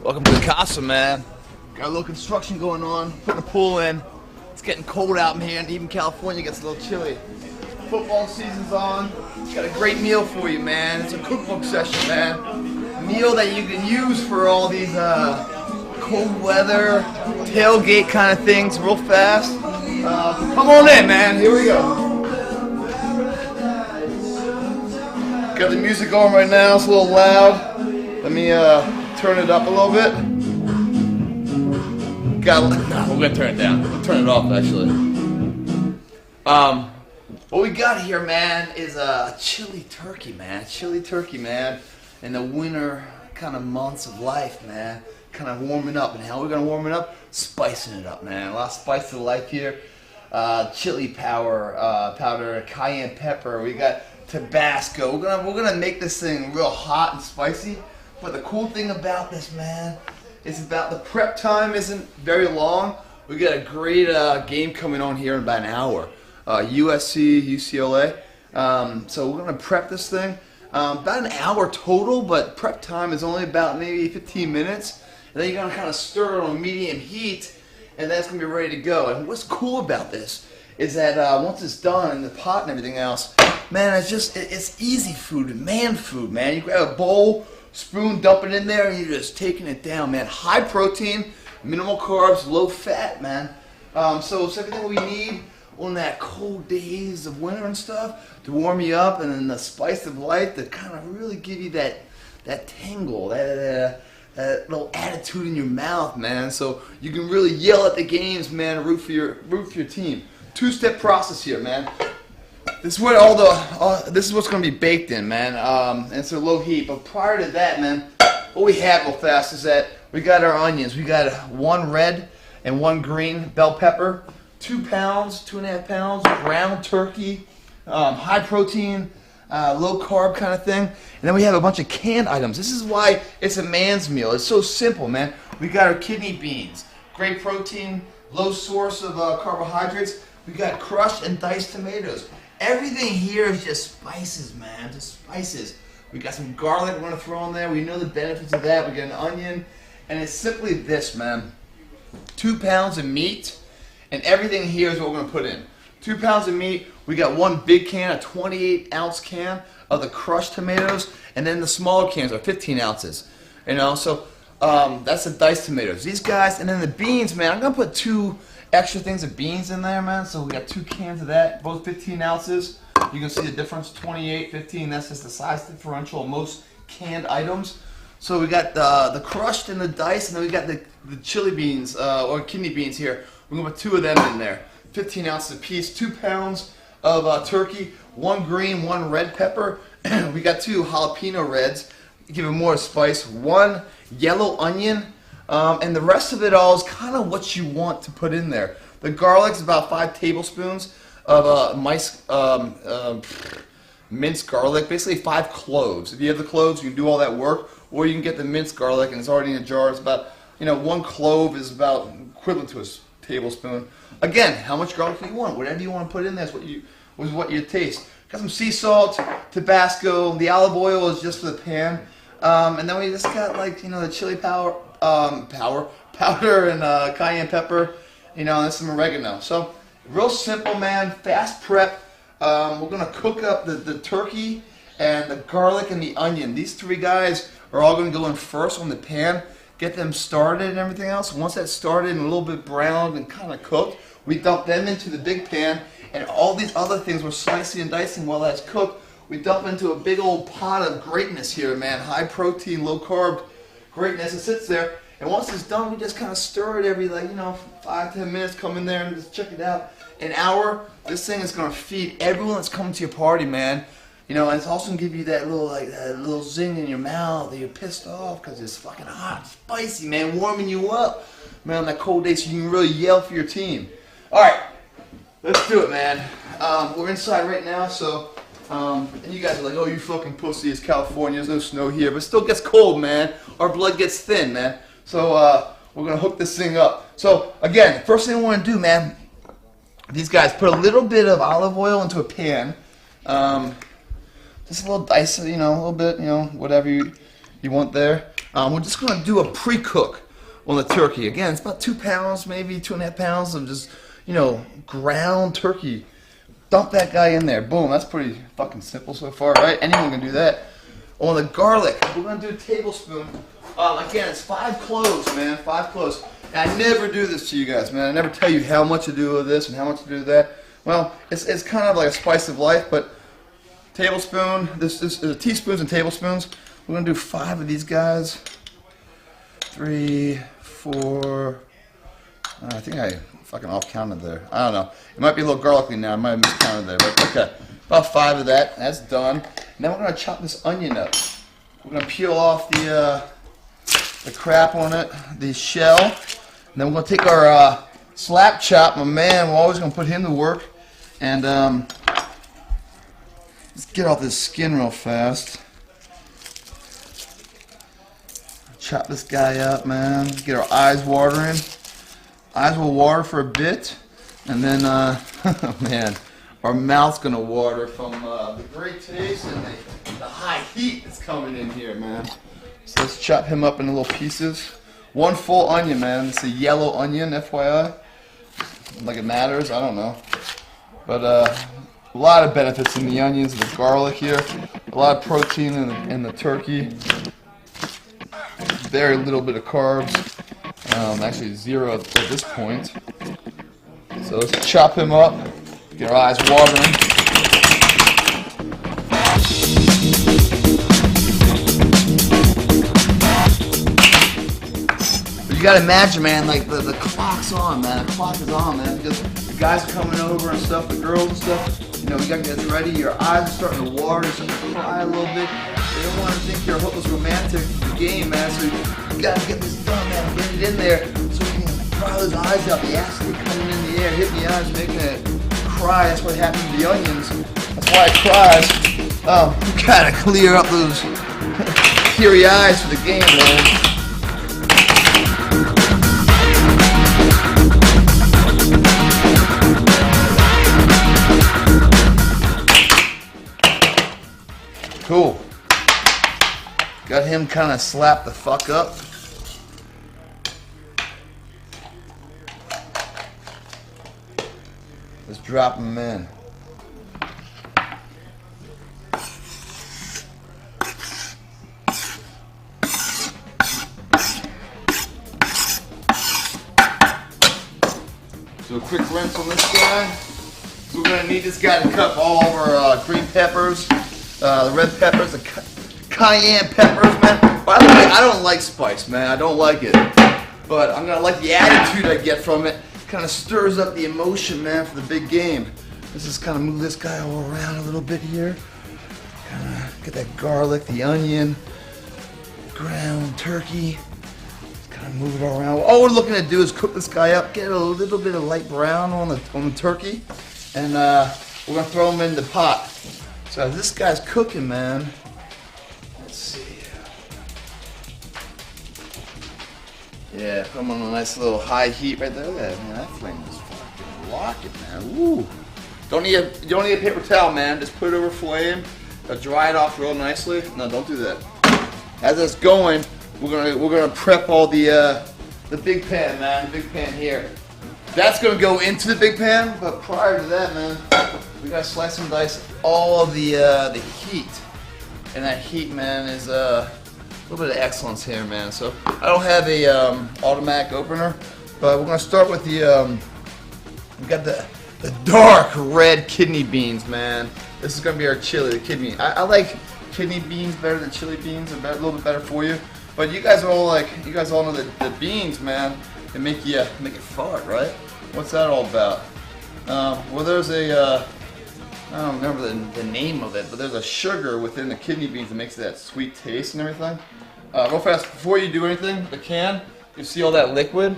Welcome to the casa, man. Got a little construction going on, putting a pool in. It's getting cold out in here, and even California gets a little chilly. Football season's on. Got a great meal for you, man. It's a cookbook session, man. A meal that you can use for all these cold weather, tailgate kind of things real fast. Come on in, man. Here we go. Got the music on right now. It's a little loud. Let me turn it up a little bit. We're gonna turn it down. We'll turn it off, actually. What we got here, man, is a chili turkey, man. Chili turkey, man. In the winter kind of months of life, man. Kind of warming up. And how we're gonna warm it up? Spicing it up, man. A lot of spice to life here. Chili powder, cayenne pepper. We got Tabasco. We're gonna make this thing real hot and spicy. But the cool thing about this, man, is about the prep time isn't very long. We got a great game coming on here in about an hour. USC, UCLA. So we're gonna prep this thing. About an hour total, but prep time is only about maybe 15 minutes. And then you're gonna kind of stir it on medium heat, and that's gonna be ready to go. And what's cool about this is that once it's done in the pot and everything else, man, it's easy food, man food, man. You grab a bowl, spoon, dump it in there, and you're just taking it down, man. High protein, minimal carbs, low fat, man. So it's everything we need on that cold days of winter and stuff to warm you up, and then the spice of life to kind of really give you that tingle, that little attitude in your mouth, man. So you can really yell at the games, man. Root for your team. Two-step process here, man. This is where this is what's going to be baked in, man. And it's a low heat. But prior to that, man, what we have real fast is that we got our onions. We got one red and one green bell pepper, 2 pounds, 2.5 pounds, ground turkey, high protein, low carb kind of thing. And then we have a bunch of canned items. This is why it's a man's meal. It's so simple, man. We got our kidney beans, great protein, low source of carbohydrates. We got crushed and diced tomatoes. Everything here is just spices, man, just spices. We got some garlic we're gonna throw in there. We know the benefits of that. We got an onion, and it's simply this, man. 2 pounds of meat, and everything here is what we're gonna put in. 2 pounds of meat. We got one big can, a 28-ounce can of the crushed tomatoes, and then the smaller cans are 15 ounces. You know, so that's the diced tomatoes. These guys, and then the beans, man. I'm gonna put 2 extra things of beans in there, man. So we got 2 cans of that, both 15 ounces. You can see the difference, 28, 15. That's just the size differential of most canned items. So we got the crushed and the diced, and then we got the chili beans or kidney beans here. We're gonna put 2 of them in there, 15 ounces a piece. 2 pounds of turkey, 1 green, 1 red pepper. We got 2 jalapeno reds, give it more spice. 1 yellow onion. And the rest of it all is kind of what you want to put in there. The garlic's about 5 tablespoons of minced garlic, basically 5 cloves. If you have the cloves, you can do all that work, or you can get the minced garlic, and it's already in a jar. It's about, 1 clove is about equivalent to a tablespoon. Again, how much garlic do you want? Whatever you want to put in there is what you taste. Got some sea salt, Tabasco. The olive oil is just for the pan. And then we just got the chili powder and cayenne pepper, and some oregano. So real simple, man. Fast prep. We're gonna cook up the turkey and the garlic and the onion. These 3 guys are all gonna go in first on the pan, get them started and everything else. Once that's started and a little bit browned and kind of cooked, we dump them into the big pan, and all these other things we're slicing and dicing while that's cooked. We dump into a big old pot of greatness here, man. High protein, low carb greatness. It sits there, and once it's done, we just kind of stir it every 5-10 minutes. Come in there and just check it out. An hour, this thing is gonna feed everyone that's coming to your party, man. And it's also gonna give you that little zing in your mouth that you're pissed off because it's fucking hot, spicy, man, warming you up, man, on that cold day, so you can really yell for your team. All right, let's do it, man. We're inside right now, so. And you guys are like, oh, you fucking pussy, it's California, there's no snow here, but it still gets cold, man. Our blood gets thin, man. So we're gonna hook this thing up. So again, first thing I want to do, man, these guys put a little bit of olive oil into a pan. Just a little dice, a little bit, whatever you want there. We're just gonna do a pre-cook on the turkey. Again, it's about 2 pounds, maybe 2.5 pounds of just, you know, ground turkey. Dump that guy in there. Boom. That's pretty fucking simple so far, right? Anyone can do that. On the garlic, we're gonna do a tablespoon. Again, it's 5 cloves, man. 5 cloves. And I never do this to you guys, man. I never tell you how much to do with this and how much to do with that. Well, it's kind of like a spice of life, but tablespoon. This is teaspoons and tablespoons. We're gonna do 5 of these guys. 3, 4. I think I fucking off counted there. I don't know. It might be a little garlicky now. I might have miscounted there, but okay. About 5 of that. That's done. And then we're gonna chop this onion up. We're gonna peel off the crap on it, the shell. And then we're gonna take our slap chop. My man, we're always gonna put him to work. And let's get off this skin real fast. Chop this guy up, man. Get our eyes watering. Eyes will water for a bit, and then, man, our mouth's gonna water from the great taste and the high heat that's coming in here, man. So let's chop him up into little pieces. 1 full onion, man. It's a yellow onion, FYI. Like it matters, I don't know. But a lot of benefits in the onions, the garlic here. A lot of protein in the turkey. Very little bit of carbs. Actually 0 at this point. So let's chop him up. Get our eyes watering. But you gotta imagine, man, like the clock's on, man. The clock is on, man, because the guys are coming over and stuff, the girls and stuff. You know, you gotta get ready. Your eyes are starting to water, you're starting to cry a little bit. They don't want to think you're a hopeless romantic in the game, man. So you gotta get this done, man. Get it in there so you can cry those eyes out. The acid coming in the air, hitting the eyes, making it cry. That's what happened to the onions. That's why it cries. You gotta clear up those teary eyes for the game, man. Cool. Got him kind of slapped the fuck up. Let's drop him in. So a quick rinse on this guy. So we're gonna need this guy to cut all of our green peppers, the red peppers, the cayenne peppers, man. By the way, I don't like spice, man. I don't like it. But I'm gonna like the attitude I get from it. Kind of stirs up the emotion, man, for the big game. Let's just kind of move this guy all around a little bit here. Kind of get that garlic, the onion, ground turkey. Just kind of move it all around. All we're looking to do is cook this guy up, get a little bit of light brown on the turkey, and we're gonna throw him in the pot. So as this guy's cooking, man. Let's see. Yeah, put him on a nice little high heat right there. Look at that, man. That flame is fucking rocking, man. Woo! You don't need a paper towel, man. Just put it over flame. Dry it off real nicely. No, don't do that. As it's going, we're gonna prep all the big pan, man. The big pan here. That's gonna go into the big pan, but prior to that, man, we gotta slice and dice all of the heat. And that heat, man, is a little bit of excellence here, man. So I don't have a automatic opener, but we're gonna start with the we got the dark red kidney beans, man. This is gonna be our chili, the kidney. I like kidney beans better than chili beans. They're a little bit better for you. But you guys all know the beans, man. They make it fart, right? What's that all about? Well, there's a I don't remember the name of it, but there's a sugar within the kidney beans that makes that sweet taste and everything. Real fast, before you do anything, the can, you see all that liquid?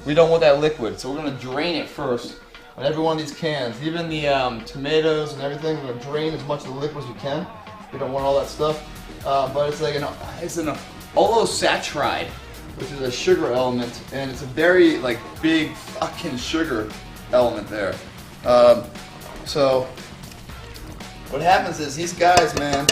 We don't want that liquid, so we're going to drain it first on every one of these cans. Even the tomatoes and everything, we're going to drain as much of the liquid as we can. We don't want all that stuff. But it's like it's an oligosaccharide, which is a sugar element, and it's a very big fucking sugar element there. So what happens is these guys, man,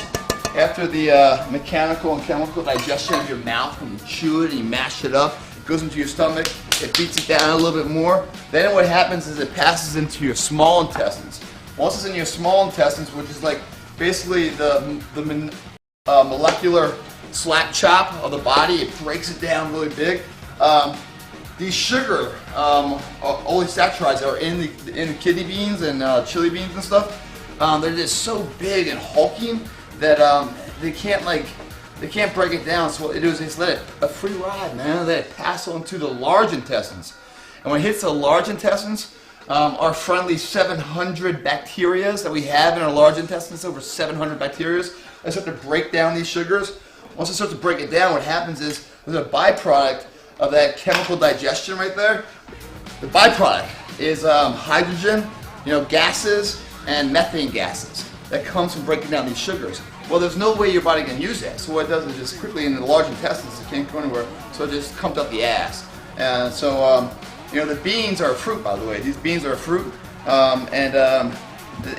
after the mechanical and chemical digestion of your mouth, when you chew it and you mash it up, it goes into your stomach, it beats it down a little bit more. Then what happens is it passes into your small intestines. Once it's in your small intestines, which is like basically the molecular slap chop of the body, it breaks it down really big. These sugar polysaccharides that are in the kidney beans and chili beans and stuff, they're just so big and hulking that they can't break it down. So what they do is they just let it a free ride, man. Let it pass on to the large intestines, and when it hits the large intestines, our friendly 700 bacteria that we have in our large intestines, over 700 bacteria, they start to break down these sugars. Once it starts to break it down, what happens is there's a byproduct of that chemical digestion right there. The byproduct is hydrogen, gases, and methane gases that comes from breaking down these sugars. Well, there's no way your body can use that. So what it does is just quickly in the large intestines, it can't go anywhere, so it just comes up the ass. And so, the beans are a fruit, by the way. These beans are a fruit,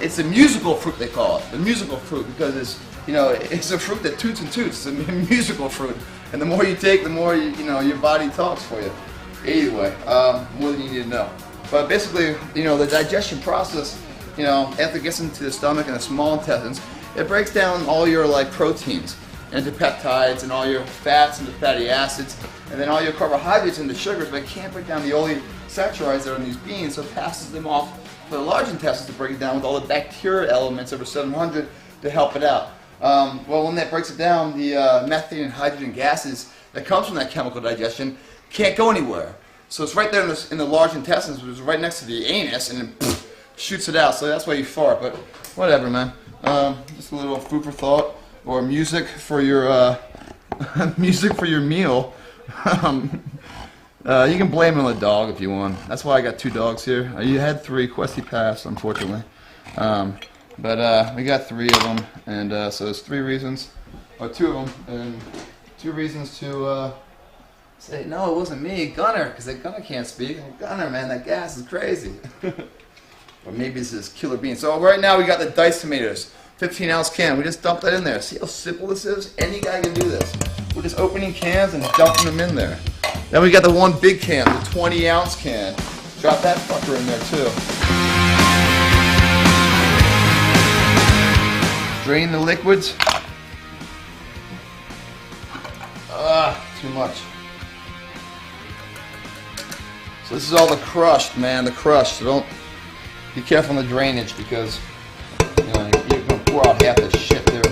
it's a musical fruit, they call it. The musical fruit, because it's a fruit that toots and toots. It's a musical fruit. And the more you take, the more your body talks for you. Anyway, more than you need to know. But basically, the digestion process, after it gets into the stomach and the small intestines, it breaks down all your proteins into peptides and all your fats into fatty acids, and then all your carbohydrates into sugars, but it can't break down the polysaccharides that are in these beans, so it passes them off for the large intestines to break it down with all the bacterial elements over 700 to help it out. Well, when that breaks it down, the methane and hydrogen gases that comes from that chemical digestion can't go anywhere. So it's right there in the large intestines, which is right next to the anus, and then shoots it out. So that's why you fart. But whatever, man. Just a little food for thought, or music for your meal. You can blame it on the dog if you want. That's why I got 2 dogs here. You had 3. Questy passed, unfortunately. But we got 3 of them, and so there's 3 reasons, or 2 of them, and 2 reasons to say, no, it wasn't me, Gunner, because that Gunner can't speak. Gunner, man, that gas is crazy. Or maybe it's this killer bean. So right now we got the diced tomatoes, 15-ounce can. We just dump that in there. See how simple this is? Any guy can do this. We're just opening cans and dumping them in there. Then we got the one big can, the 20-ounce can. Drop that fucker in there too. Drain the liquids. Too much. So this is all the crushed, man, the crushed. So don't be careful on the drainage, because you're gonna pour out half the shit there.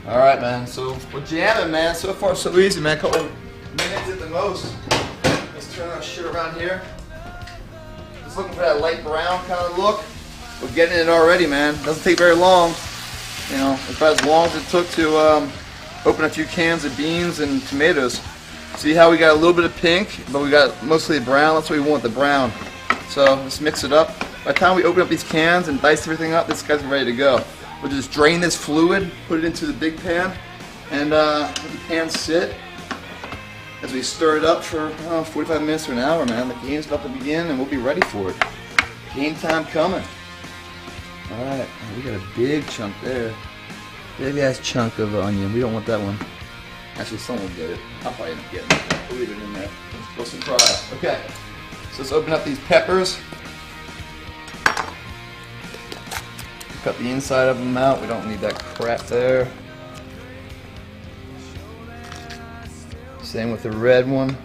All right, man. So we're jamming, man. So far, so easy, man. A couple minutes at the most. Let's turn our shit around here. Just looking for that light brown kind of look. We're getting it already, man. Doesn't take very long. It's about as long as it took to open a few cans of beans and tomatoes. See how we got a little bit of pink, but we got mostly brown. That's what we want, the brown. So let's mix it up. By the time we open up these cans and dice everything up, this guy's ready to go. We'll just drain this fluid, put it into the big pan, and let the pan sit as we stir it up for 45 minutes to an hour, man. The game's about to begin, and we'll be ready for it. Game time coming. All right, we got a big chunk there. Big ass chunk of onion. We don't want that one. Actually, someone will get it. I'll probably end up getting it. We'll leave it in there. No surprise. Okay, so let's open up these peppers. Cut the inside of them out. We don't need that crap there. Same with the red one.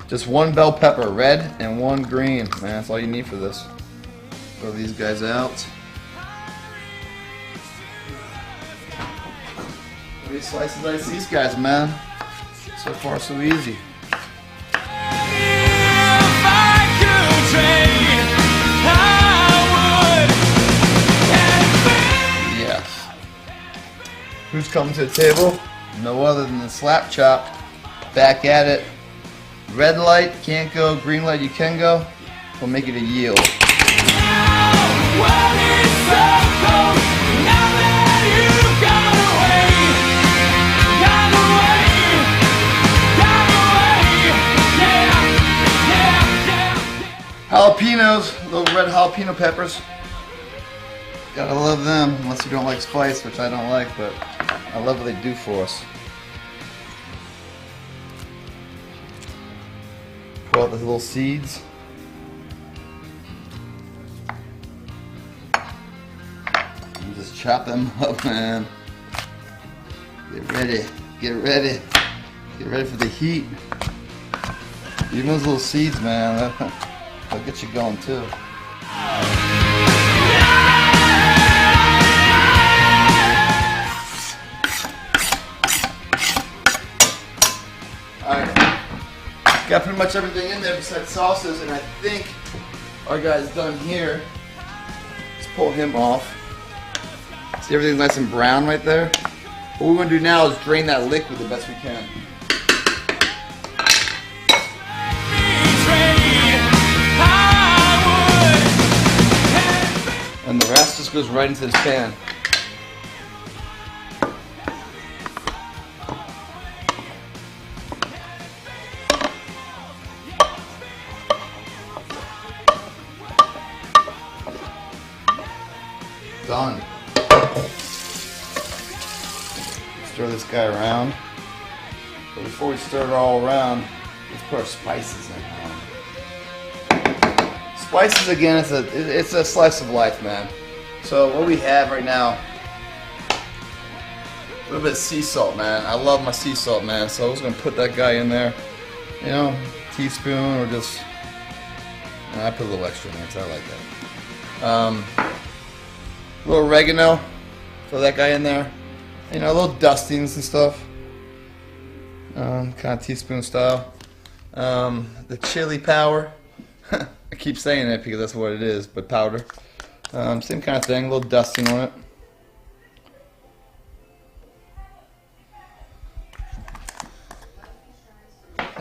Just 1 bell pepper, red and 1 green. Man, that's all you need for this. Throw these guys out. How many slices I these guys, man? So far, so easy. Yes. Who's coming to the table? No other than the slap chop. Back at it. Red light, can't go. Green light, you can go. We'll make it a yield. Jalapenos, little red jalapeno peppers. Gotta love them, unless you don't like spice, which I don't like, but I love what they do for us. Pull out the little seeds. And just chop them up, man. Get ready, get ready. Get ready for the heat. Even those little seeds, man, they'll get you going too. Got pretty much everything in there besides sauces, and I think our guy's done here. Let's pull him off. See, everything's nice and brown right there. What we're going to do now is drain that liquid the best we can. And the rest just goes right into this pan. Done. Stir this guy around. But before we stir it all around, let's put our spices in. Spices, again, it's a slice of life, man. So what we have right now, a little bit of sea salt, man. I love my sea salt, man. So I was gonna put that guy in there. You know, teaspoon or just. I put a little extra in there because I like that. A little oregano, throw that guy in there. You know, little dustings and stuff. Kind of teaspoon style. The chili powder. I keep saying it because that's what it is, but powder. Same kind of thing, a little dusting on it.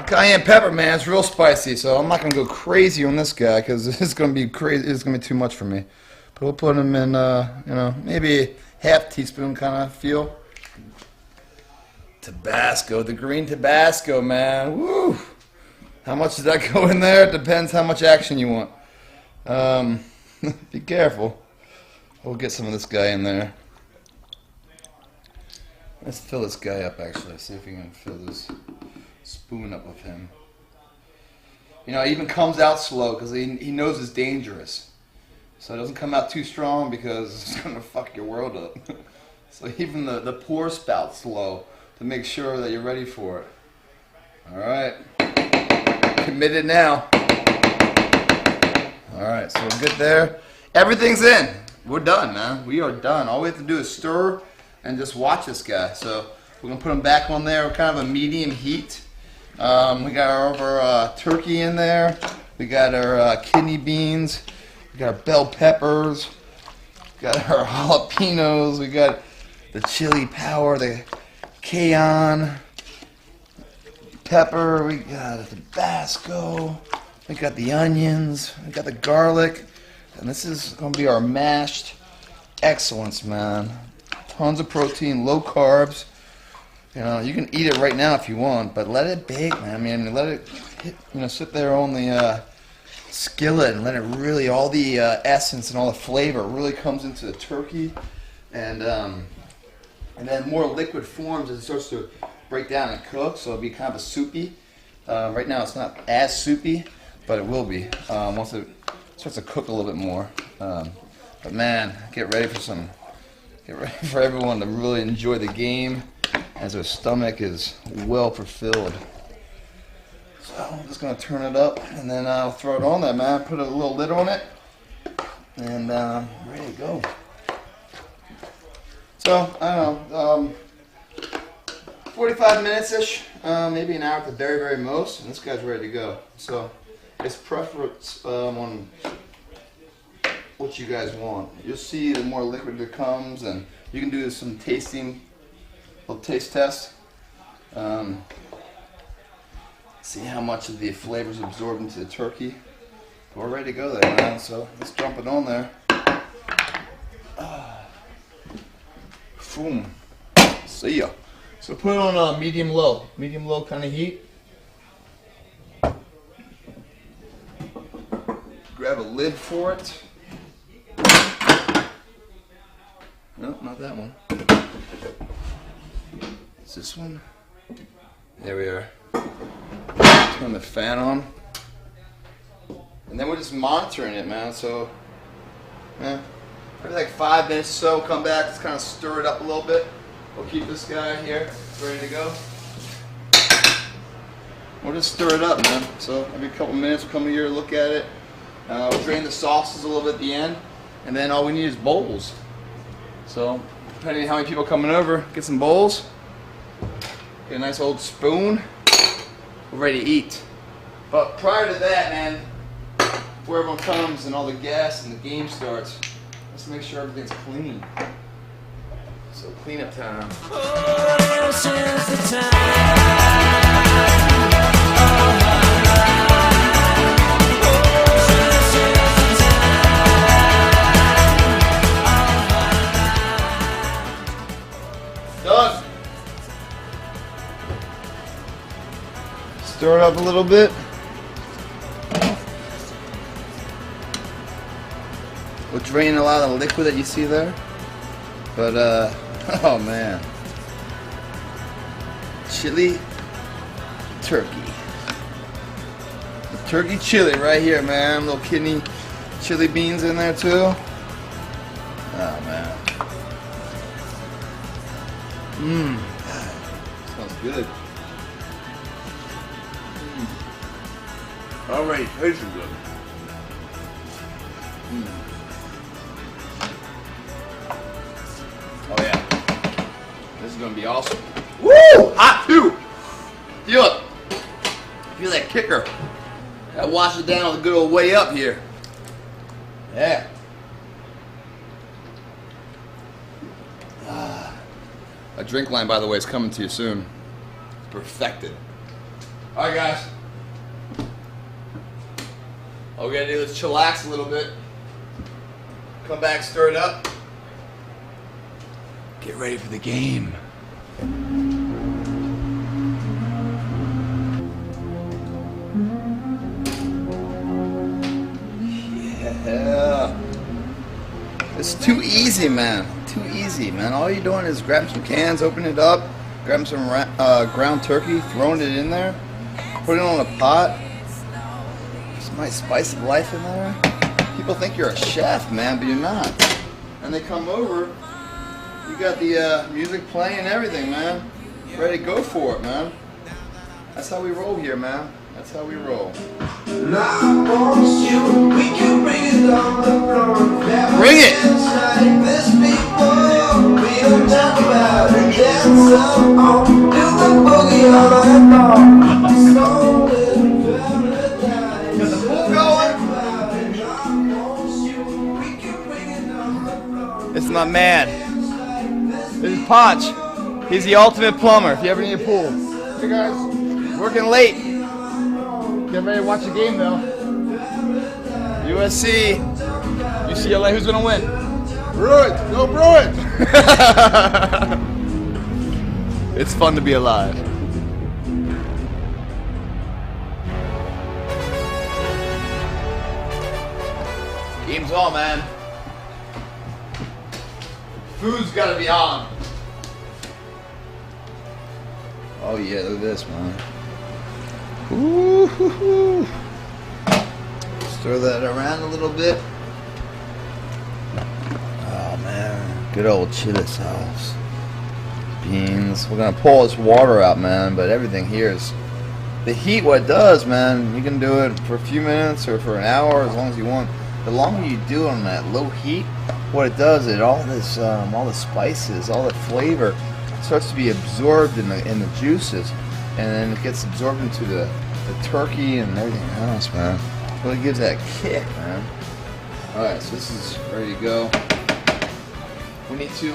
Cayenne pepper, man, it's real spicy, so I'm not gonna go crazy on this guy because it's gonna be crazy. It's gonna be too much for me. But we'll put him in, you know, maybe half teaspoon kind of feel. Tabasco, the green Tabasco, man. Woo! How much does that go in there? It depends how much action you want. Be careful. We'll get some of this guy in there. Let's fill this guy up, actually. See if we can fill this spoon up with him. You know, he even comes out slow because he knows it's dangerous. So it doesn't come out too strong because it's going to fuck your world up. So even the pour spout slow to make sure that you're ready for it. Alright. Committed now. Alright, so we're good there. Everything's in. We're done, man. We are done. All we have to do is stir and just watch this guy. So we're going to put him back on there. We're kind of a medium heat. We got our turkey in there. We got our kidney beans. We got our bell peppers. We got our jalapenos. We got the chili powder, the cayenne pepper. We got the Tabasco. We got the onions. We got the garlic. And this is going to be our mashed excellence, man. Tons of protein, low carbs. You know, you can eat it right now if you want, but let it bake, man. I mean, let it hit, you know, sit there on the skillet and let it really, all the essence and all the flavor really comes into the turkey, and then more liquid forms as it starts to break down and cook, so it'll be kind of a soupy. Right now it's not as soupy, but it will be once it starts to cook a little bit more. But man, get ready for everyone to really enjoy the game as their stomach is well fulfilled. So I'm just going to turn it up and then I'll throw it on there, man. Put a little lid on it and ready to go. So, I don't know, 45 minutes-ish, maybe an hour at the very, very most, and this guy's ready to go. So, it's preference on what you guys want. You'll see the more liquid it comes, and you can do some tasting, little taste test. See how much of the flavors absorb into the turkey. We're ready to go there, man. So let's dump it on there. Boom. See ya. So put it on a medium-low kind of heat. Grab a lid for it. No, not that one. It's this one. There we are. Turn the fan on. And then we're just monitoring it, man. So, yeah. Every like 5 minutes or so, come back, just kind of stir it up a little bit. We'll keep this guy here ready to go. We'll just stir it up, man. So every couple minutes, we'll come here, look at it. We'll drain the sauces a little bit at the end. And then all we need is bowls. So, depending on how many people are coming over, get some bowls. Get a nice old spoon. We're ready to eat. But prior to that, man, before everyone comes and all the gas and the game starts, let's make sure everything's clean. So cleanup time. Done. Stir it up a little bit. We'll drain a lot of the liquid that you see there. But, oh man. Chili turkey. The turkey chili right here, man. Little kidney chili beans in there too. Oh man. Mmm. Smells good. Already tasting good. Oh yeah. This is gonna be awesome. Woo! Hot too! Feel it. Feel that kicker. That washes down a good old way up here. Yeah. A drink line, by the way, is coming to you soon. It's perfected. Alright guys. All we gotta do is chillax a little bit. Come back, stir it up. Get ready for the game. Yeah. It's too easy, man. Too easy, man. All you're doing is grab some cans, open it up, grab some ground turkey, throwing it in there, put it on a pot. My spice of life in there. People think you're a chef, man, but you're not. And they come over, you got the music playing and everything, man. Ready to go for it, man. That's how we roll here, man. That's how we roll. Bring it! This is my man. This is Ponch. He's the ultimate plumber if you ever need a pool. Hey guys, working late. Get ready to watch the game though. USC, UCLA, who's gonna win? Bruins, go Bruins! It's fun to be alive. Game's on, man. Food's gotta be on. Oh yeah, look at this, man. Ooh. Stir that around a little bit. Oh man, good old chili sauce. Beans. We're gonna pull this water out, man, but everything here is the heat. What it does, man, you can do it for a few minutes or for an hour, as long as you want. The longer you do it on that low heat, what it does is all the spices, all the flavor starts to be absorbed in the juices, and then it gets absorbed into the turkey and everything else, man. It really gives that kick, man. All right, so this is ready to go. We need to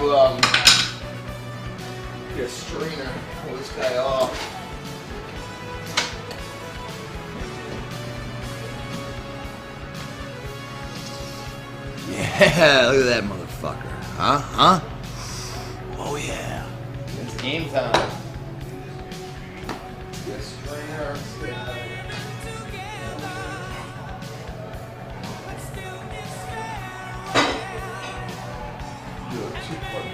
get a strainer, pull this guy off. Yeah, look at that motherfucker. Huh? Oh yeah. It's game time. Get a strainer. Do a 2-part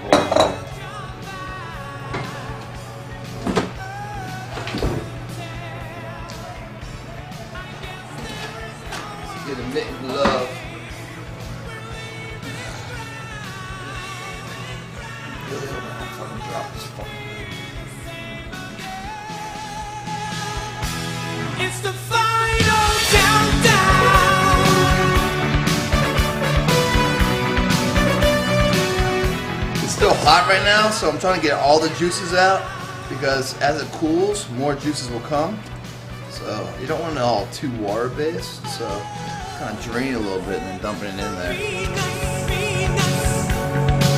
Smitten love. Really hope I don't fucking drop this fucking thing. It's the final countdown. It's still hot right now, so I'm trying to get all the juices out because as it cools, more juices will come. So you don't want it all too water-based, so kind of drain a little bit and then dumping it in there.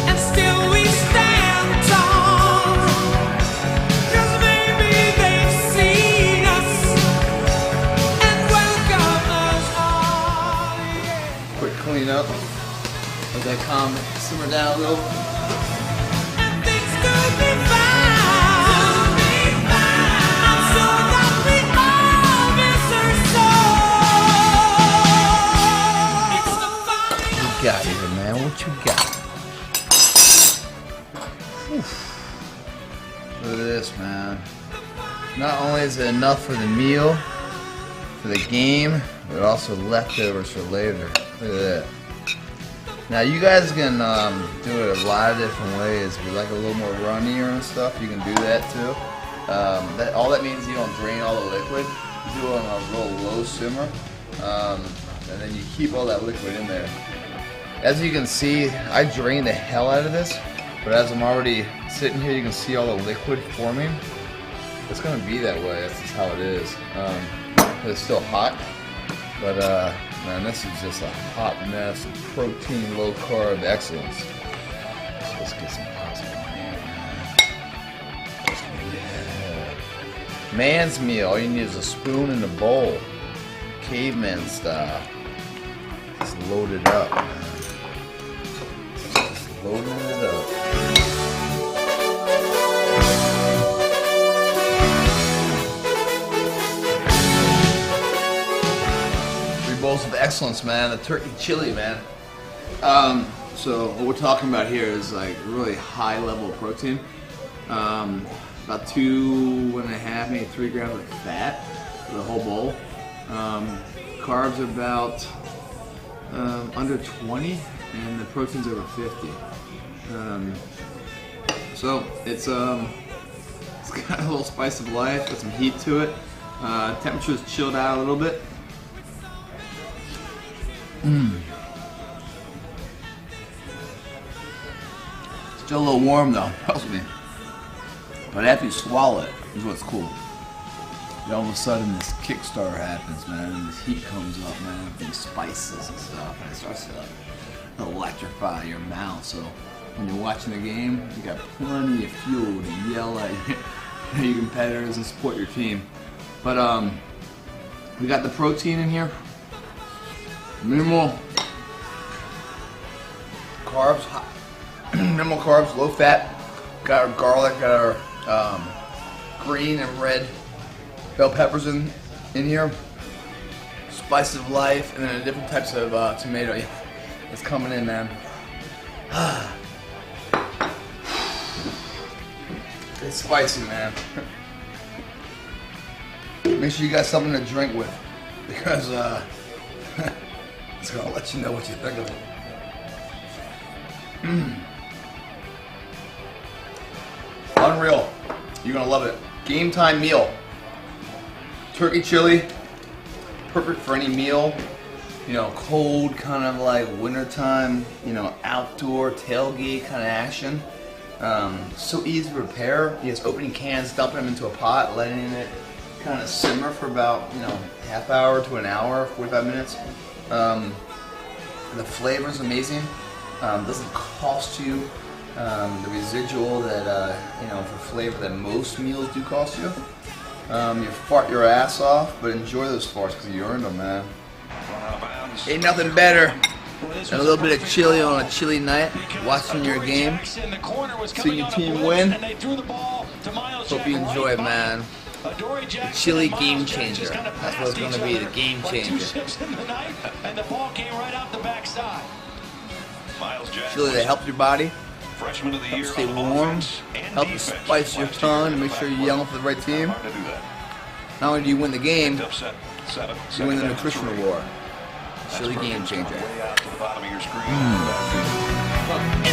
And still we stand tall. 'Cause maybe they've seen us and welcome us all. Yeah. Quick clean up. Let that calm simmer down a little. And things could be fine. I'm sure that we all miss her so. It's the final. What you got here, man? What you got? Whew. Look at this, man. Not only is it enough for the meal, for the game, but also leftovers for later. Look at that. Now you guys can do it a lot of different ways. If you like a little more runnier and stuff, you can do that too. All that means you don't drain all the liquid. You do it on a real low simmer, and then you keep all that liquid in there. As you can see, I drained the hell out of this, but as I'm already sitting here, you can see all the liquid forming. It's gonna be that way. That's just how it is. It's still hot, but man, this is just a hot mess of protein, low carb excellence. So let's get some pasta on here, man. Yeah. Man's meal. All you need is a spoon and a bowl, caveman style. Just load it up, man. Just loading it up. 3 bowls of excellence, man. The turkey chili, man. So what we're talking about here is like really high level of protein. About 2.5, maybe 3 grams of fat for the whole bowl. Carbs are about under 20, and the protein's over 50. So it's got a little spice of life, got some heat to it. Temperature's chilled out a little bit. Still a little warm though, trust me. But after you swallow it, is what's cool. And all of a sudden this Kickstarter happens, man, and this heat comes up, man, with these spices and stuff, and it starts to electrify your mouth. So when you're watching the game, you got plenty of fuel to yell at your competitors and support your team. But we got the protein in here, minimal carbs, minimal carbs, low fat. Got our garlic, got our green and red bell peppers in here, spice of life, and then different types of tomato. It's coming in, man. It's spicy, man. Make sure you got something to drink with, because it's gonna let you know what you think of it. Unreal. You're gonna love it. Game time meal. Turkey chili, perfect for any meal. You know, cold, kind of like wintertime, you know, outdoor tailgate kind of action. So easy to prepare. You just opening cans, dumping them into a pot, letting it kind of simmer for about, you know, half hour to an hour, 45 minutes. The flavor is amazing. Doesn't cost you the residual that, you know, for flavor that most meals do cost you. You fart your ass off, but enjoy those farts because you earned them, man. Ain't nothing better than a little bit of chili on a chilly night, watching your game, seeing your team win. Hope you enjoy it, man. The chili game changer. That's what it's going to be, the game changer. Chili that helps your body, helps stay warm, helps you spice your tongue to make sure you're yelling for the right team. Not only do you win the game, you win the nutritional war. Chili game changer. Way out to the bottom of your screen.